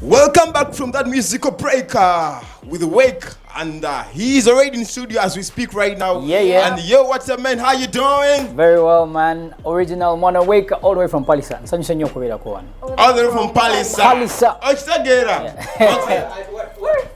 Welcome back from that musical break with Wake, and he's already in studio as we speak right now. Yeah. And yo, what's up, man? How you doing? Very well, man. Original Mwana Wake all the way from Palisa. All the way from Palisa.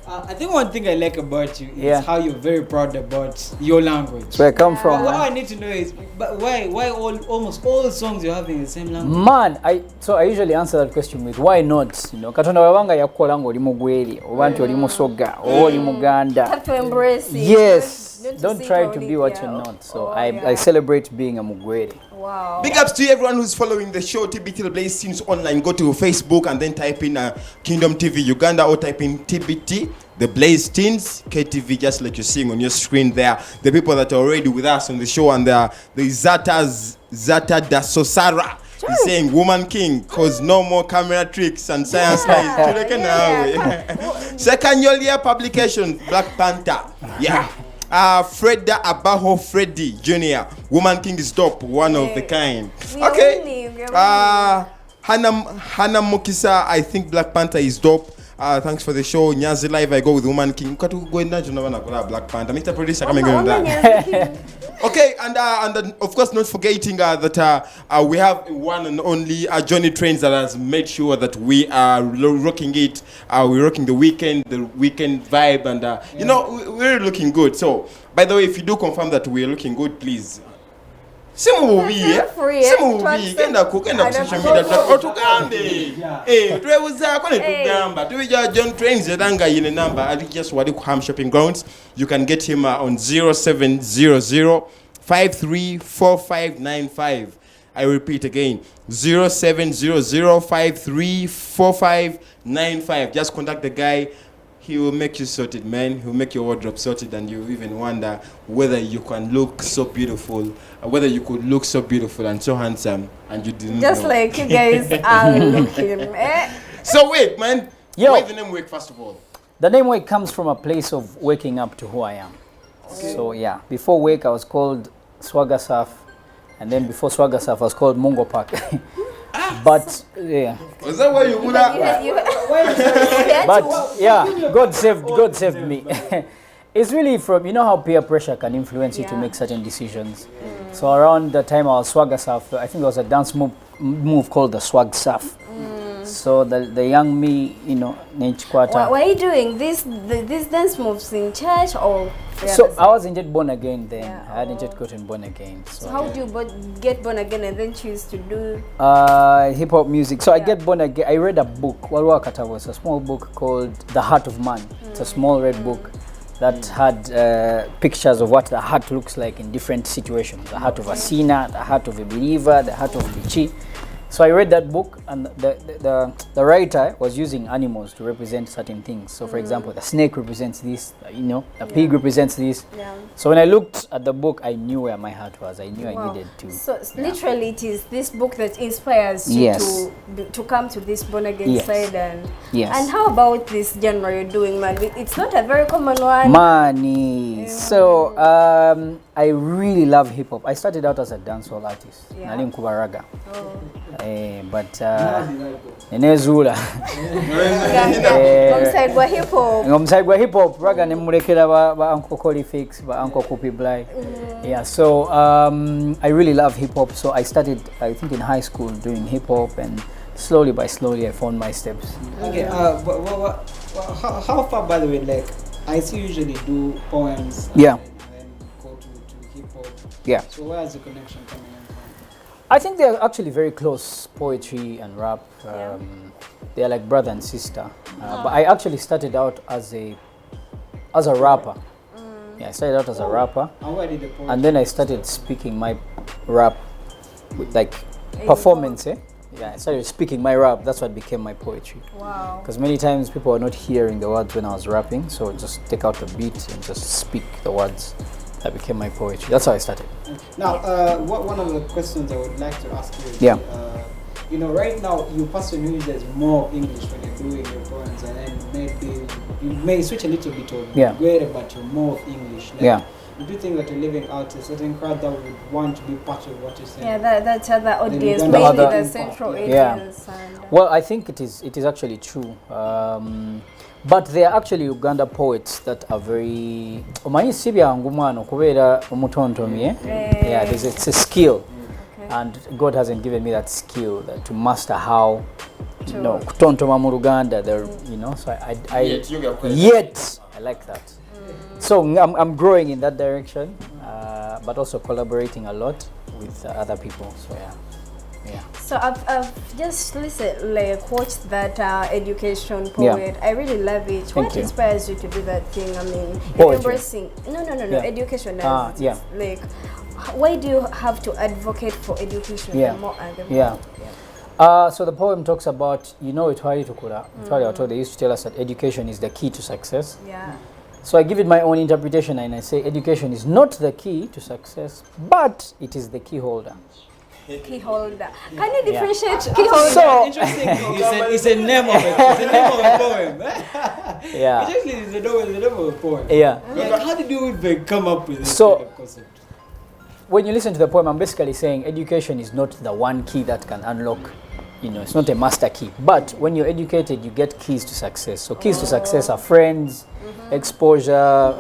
I think one thing I like about you is how you're very proud about your language. Where I come from. What I need to know is, but why almost all the songs you're having the same language? Man, I usually answer that question with why not? You know, Katonda wabanga yakukola oli mugweri, obantu oli musoga, oli muganda. Have to embrace it. Yes. Don't try to be what you're not. So I celebrate being a mugweri. Wow. Big ups to everyone who's following the show, TBT Blaze Teenz online. Go to Facebook and then type in Kingdom TV Uganda or type in TBT, the Blaze Teenz, KTV, just like you're seeing on your screen there. The people that are already with us on the show, and the Zata da Sosara. He's saying Woman King, cause no more camera tricks and science lies. Second year publication, Black Panther. Yeah. Freda Abaho Freddy Jr. Woman King is dope, one of the kind. Okay. Hannah Mukisa, I think Black Panther is dope. Thanks for the show. Nyazi Live, I go with Woman King. Black Panther. Mr. Producer, coming on that. Okay, and of course, not forgetting that we have one and only Johnny Trains that has made sure that we are rocking it. We're rocking the weekend vibe, and you know, we're looking good. So, by the way, if you do confirm that we're looking good, please. Simu kenda social media otugambe twebuza kone tugamba tubija John Trains yatanga yine number at just Wadikuham shopping grounds. You can get him on 0700534595. I repeat again, 0700534595. Just contact the guy. He will make you sorted, man. He will make your wardrobe sorted, and you even wonder whether you can look so beautiful, or whether you could look so beautiful and so handsome, and you didn't just know. Like you guys are looking. So wait, man. Why the name Wake, first of all? The name Wake comes from a place of waking up to who I am. Okay. So yeah, before Wake I was called Swagger Surf, and then before Swagger Surf I was called Mungo Park. But yeah. Was that why you would But yeah, God saved me. It's really from, you know how peer pressure can influence you to make certain decisions. So around the time I was Swagger Surf, I think there was a dance move called the Swag Surf. So the young me, you know, Why are you doing these dance moves in church or? So I wasn't yet born again then. I hadn't yet gotten born again. So how do you get born again and then choose to do hip hop music? So I get born again. I read a book. Walwakata was a small book called The Heart of Man. It's a small red book that had pictures of what the heart looks like in different situations. The heart of a sinner, the heart of a believer, the heart of Bichi. So I read that book, and the writer was using animals to represent certain things. So for example, the snake represents this, you know, the pig represents this. So when I looked at the book, I knew where my heart was. I knew I needed to. So literally it is this book that inspires you to come to this born again side. And and how about this genre you're doing, man? It's not a very common one. Money. So I really love hip hop. I started out as a dancehall artist. Nali Nkubaraga. But Enezula. Ngomsaigwa hip hop raga nemulekera ba Uncle Colifix, ba Uncle Kupi Blay. Yeah, so I really love hip hop. So I started, I think, in high school doing hip hop, and slowly by slowly I found my steps. Okay, how far, by the way, like I see you usually do poems and then go to hip hop. Yeah. So where is the connection coming in? I think they're actually very close, poetry and rap. They're like brother and sister. But I actually started out as a rapper. Yeah, I started out as a rapper. And where did the poetry? And then I started speaking my rap with like performance. Yeah, I started speaking my rap. That's what became my poetry. Wow. Because many times people are not hearing the words when I was rapping, so just take out the beat and just speak the words. That became my poetry. That's how I started. Now, one of the questions I would like to ask you is, you know, right now you person uses more English when you're doing your poems, and then maybe you may switch a little bit of Gwere, but you're more of English. Like, you do think that you're leaving out a certain crowd that would want to be part of what you're saying. Yeah, that's other audience, The mainly other the central Yeah. audience. And, Well, I think it is actually true. But there are actually Uganda poets that are very omanyi sibya ngumano kubeera omutontomi yeah, it's a skill. And God hasn't given me that skill to master how kutontoma mu Luganda there, you know, so I like that. So I'm growing in that direction, but also collaborating a lot with other people, so yeah. So I've just listened, like watched that education poet. I really love it. Thank What you. inspires you to do that thing? I mean, Poetry. embracing. No. Yeah. Education. Yeah. Like, why do you have to advocate for education? Yeah. More and more? Yeah. So the poem talks about, you know, they used to tell us that education is the key to success. Yeah. So I give it my own interpretation and I say education is not the key to success, but it is the key holder. Key holder. Can you differentiate key holder? So Interesting. It's a name of it. It's a name of a poem. yeah. Actually, it's the name of a poem. Yeah. Like, how did you even come up with this So- kind of concept? When you listen to the poem, I'm basically saying education is not the one key that can unlock, you know, it's not a master key. But when you're educated, you get keys to success. So keys to success are friends, exposure,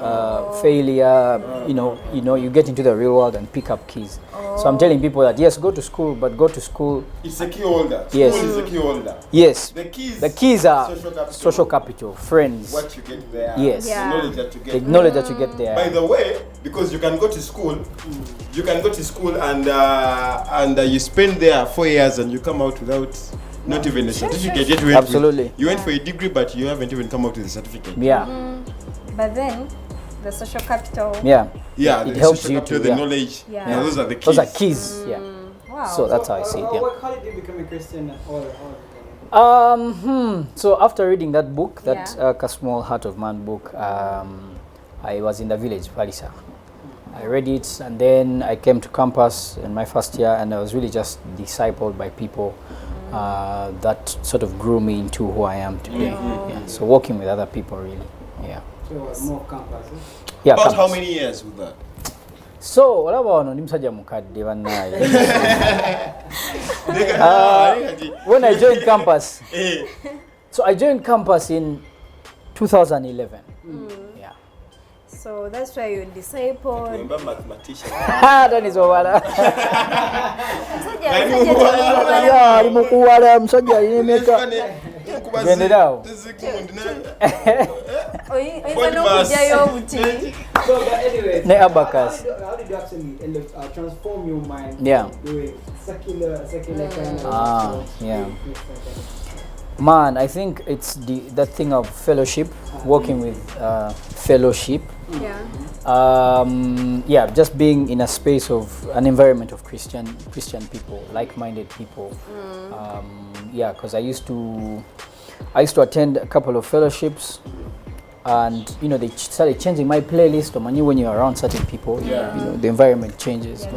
failure, you know, you get into the real world and pick up keys. So I'm telling people that yes, go to school, but go to school. It's a key holder. Yes. School is a key holder. Yes. The keys are social social capital, friends. What you get there. Yes. Yeah. The knowledge that you get. The knowledge that you get there. By the way, because you can go to school, and you spend there 4 years and you come out without not even a certificate. Yet Absolutely. You went for a degree, but you haven't even come out with a certificate. Yeah. But then, the social capital. Yeah. Yeah, It the helps social you capital, to, the yeah. knowledge. Yeah. Yeah, those are the keys. Those are keys. Yeah. Wow. So that's how I see it. Yeah. How did you become a Christian? Or So after reading that book, that Yeah. A Small Heart of Man book, I was in the village, Palisa. I read it and then I came to campus in my first year and I was really just discipled by people that sort of grew me into who I am today. Yeah. So working with other people really. Yeah. so more campus. Yeah. About campus. how many years with that? So olaba wano ndi musajja mukadde bannaye. When I joined campus. So I joined campus in 2011. Yeah. So that's why you're discipled. Remember mathematician. That is over. Yeah, alimukuwala musajja alimeka. Genderawo. So, but anyway, Ne abacus. how did you actually transform your mind? Yeah. Doing secular kind of. Yeah. Man, I think it's that thing of fellowship, working with fellowship. Yeah. Yeah, just being in a space of an environment of Christian people, like-minded people. Yeah, because I used to attend a couple of fellowships, and you know they started changing my playlist. When you're around certain people, you know, the environment changes.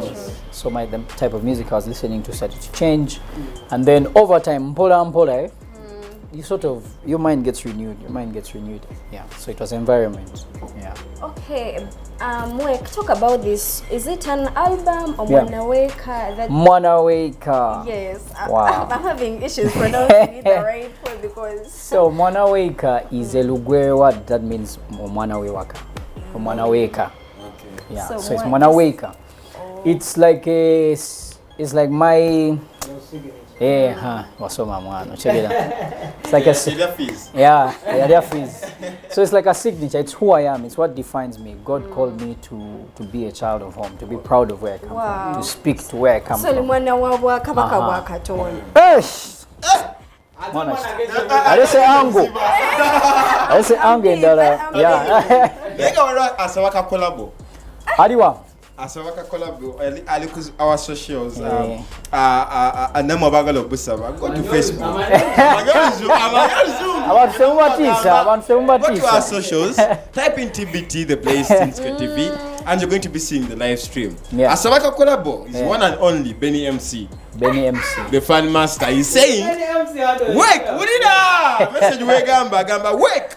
So the type of music I was listening to started to change, and then over time, mpola, you sort of your mind gets renewed. Yeah. So it was environment. Yeah. Okay. Talk about this. Is it an album or Yeah. Mwanaweka? Mwanaweka. Yes. Wow. I'm having issues pronouncing it the right way because. So Mwanaweka is a Lugwe word that means Mwanaweka. Mwanaweka. Okay. Yeah. So So it's what Mwanaweka. It's like my wasoma mwana chegera. It's like so it's like a signature. It's who I am. It's what defines me. God called me to be a child of home, to be proud of where I come from, to speak to where I come So from. mwana wa Kabaka wa Katonda. Alese ango endala. Yeah. Lega wala asawaka collabo. Aliwa. Asawaka collabo ali ku our socials anamwe bagalo busaba go to Facebook. Go to our socials, type in TBT, the Blaze Teenz TV, and you're going to be seeing the live stream. Yeah. Asawaka collabo is one and only Benny MC. The fan master is saying, wake, Wurida! Message we gamba, wake!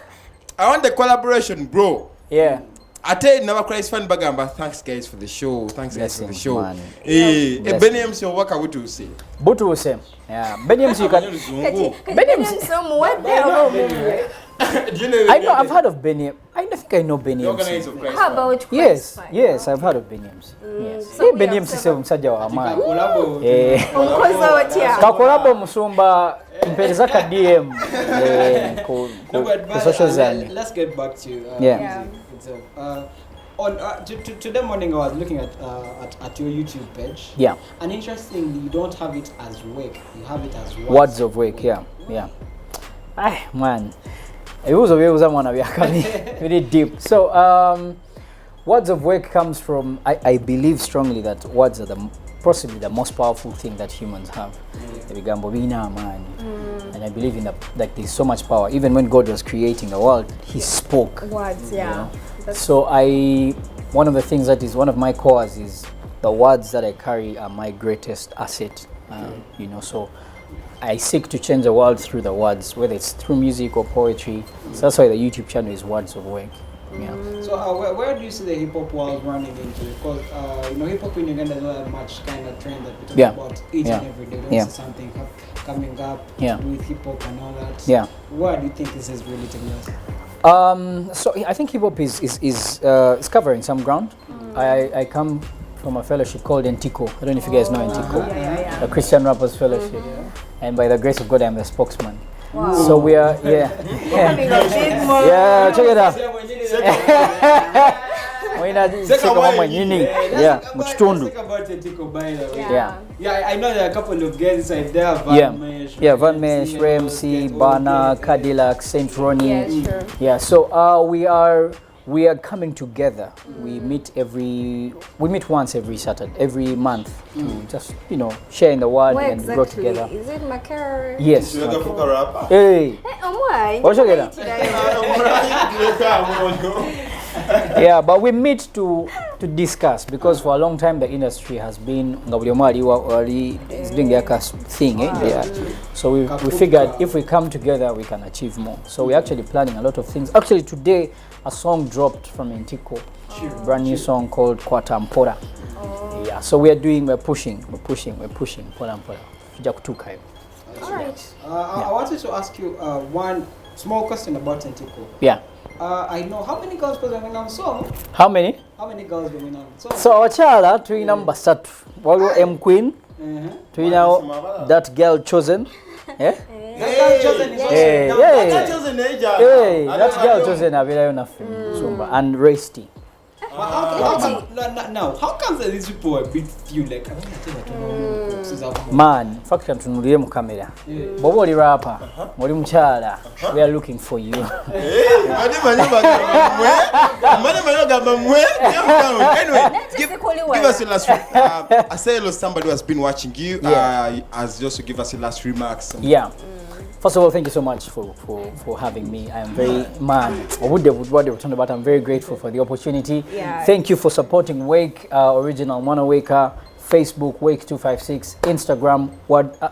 I want the collaboration, bro. Yeah. Ate never cries fan bagamba. Thanks guys for the show. Thanks guys for the show. Benny MC what would you say? Butu use. Yeah. Benny MC you can. Benny MC I know I've heard of Benny. I don't think I know Benny MC. How about Yes, yes, I've heard of Benny MC. Yes. So Benny MC se msaja wa amani. Kakolabo musumba mpeleza ka DM ku social zone. Let's get back to yeah. Today morning I was looking at your YouTube page. Yeah. And interestingly, you don't have it as work. You have it as words of work. Yeah. Ah man. It was a very deep. So words of work comes from I believe strongly that words are possibly the most powerful thing that humans have. And I believe in that there's so much power. Even when God was creating the world, He spoke. Words, yeah. You know? So one of the things that is one of my cores is the words that I carry are my greatest asset. You know, so I seek to change the world through the words, whether it's through music or poetry. So that's why the YouTube channel is Words of Work. Yeah. So where do you see the hip hop world running into? Because hip hop in Uganda doesn't have much kind of trend that we talk about each and every day. Don't see something coming up with hip hop and all that. Yeah. Where do you think this is really taking us? So I think hip hop is covering some ground. I come from a fellowship called ENTIKKO. I don't know if you guys know ENTIKKO, the Christian Rappers Fellowship. And by the grace of God, I'm the spokesman. Wow. So we are, yeah, check it out. Yeah, I know there are a couple of girls inside there. Van Mesh, Ramsey, Bana, Cadillac, Saint Ronnie. Yeah, sure. Yeah, so we are coming together. We meet once every month to just share in the word and grow together. Is it Makara? Yes. Hey. Yeah, but we meet to discuss because for a long time the industry has been is doing their thing. Yeah. So we figured if we come together we can achieve more. So we're actually planning a lot of things. Actually today a song dropped from ENTIKKO, brand new song called Kwata Mpora. Yeah, so we're pushing. Pola Mpora. Alright. I wanted to ask you one small question about ENTIKKO. Yeah. I know how many girls do we have song? How many? How many girls do we have song? So Ochala tuina basatu. Waliwo M Queen. Tuina that girl chosen. Yeah? That girl chosen is also that girl chosen avirayo nafe Zumba and Rasty. Now, how come these people a bit few like man, fact tunulire mu camera. Bobo oli rapper, oli muchala. We are looking for you. Anyway, give us a last I say hello somebody who has been watching you as just to give us a last remarks. Yeah. First of all, thank you so much for having me. I am very, I'm very grateful for the opportunity. Yeah. Thank you for supporting Wake, Original Mono Waker, Facebook, Wake256, Instagram,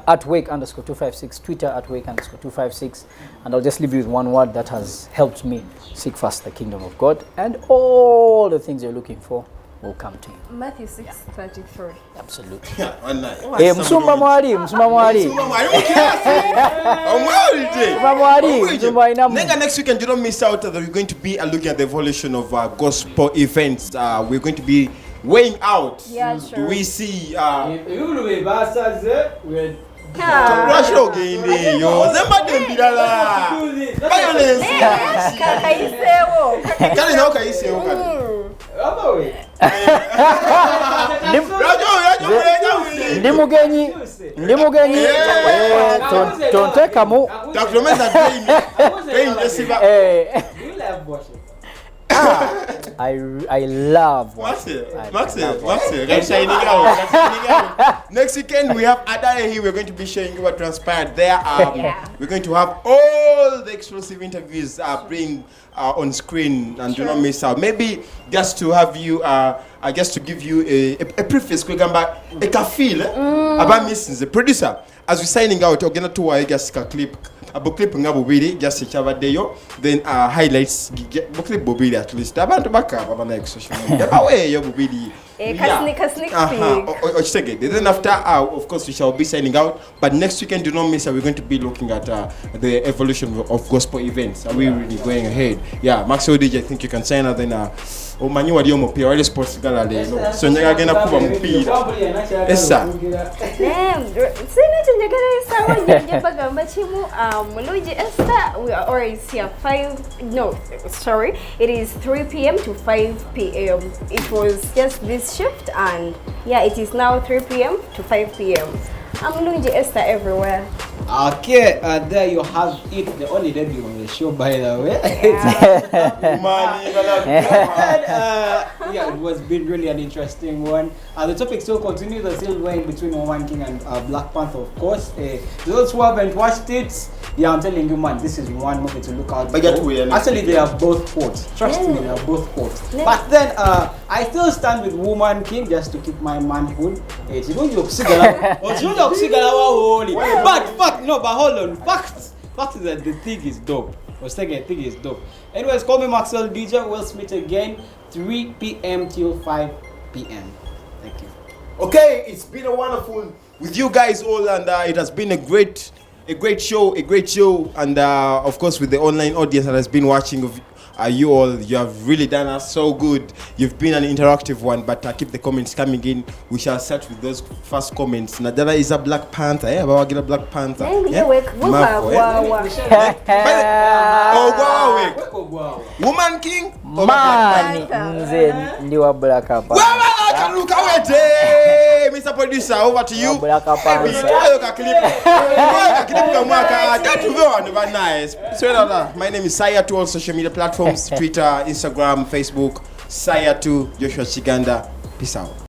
at Wake_256, Twitter at Wake_256. And I'll just leave you with one word that has helped me seek first the kingdom of God, and all the things you're looking for will come to you. Matthew 6:33. Absolutely. Yeah, one night. Msumba mwari. Next weekend, you don't miss out that we're going to be looking at the evolution of gospel events. We're going to be weighing out. Yeah, sure. Do we see Ndi mugenyi tontekamu I love Maxel. Next weekend we have Adaya here. We're going to be showing you what transpired there. We're going to have all the exclusive interviews playing on screen, and do not miss out. Maybe just to have you, just to give you a preface, a kafil about Mrs. the producer. as we're signing out, we're gonna to just a clip. A book clip ngabubiri just chavaddeyo, then highlights book clip bubiri at least. Abantu bakaba bana social media. Awe yo bubiri. Sneak peek. Then after, of course, we shall be signing out. But next weekend, do not miss. We're going to be looking at the evolution of gospel events. Are we really going ahead? Yeah, Maxel Deejay, I think you can sign out. Then, Omanyi wali omupira wali sports gallery. So nyaga gena kuba mupira. Esther. Sina njagala isawa nje bagamba chimu Mulungi Esther. We are already here 3 p.m. to 5 p.m. It was just this shift, and yeah, it is now 3 p.m. to 5 p.m. I'm Mulungi Esther everywhere. Okay, there you have it, the only debut on the show, by the way. Yeah, it was been really an interesting one. The topic still continues, the still going between Woman King and Black Panther, of course. Those who haven't watched it, yeah, I'm telling you, man, this is one movie to look out for. Actually, they are both quotes. Trust me, they are both quotes. But then, I still stand with Woman King just to keep my manhood. But hold on. Fact is that the thing is dope. Anyways, call me Maxel Deejay. We'll meet again 3 p.m. till 5 p.m. Thank you. Okay, it's been a wonderful with you guys all, and it has been a great show, and of course with the online audience that has been watching. You all, you have really done us so good. You've been an interactive one, but keep the comments coming in. We shall start with those first comments. Nadala is a Black Panther. Yeah, but get a Black Panther. Woman King. Man, ndiwa Black Panther. Look away, Mr. Producer. Over to you. Black Panther. My name is Sir Yatuh, all social media platforms, Twitter, Instagram, Facebook, Sir Yatuh, Joshua Chiganda. Peace out.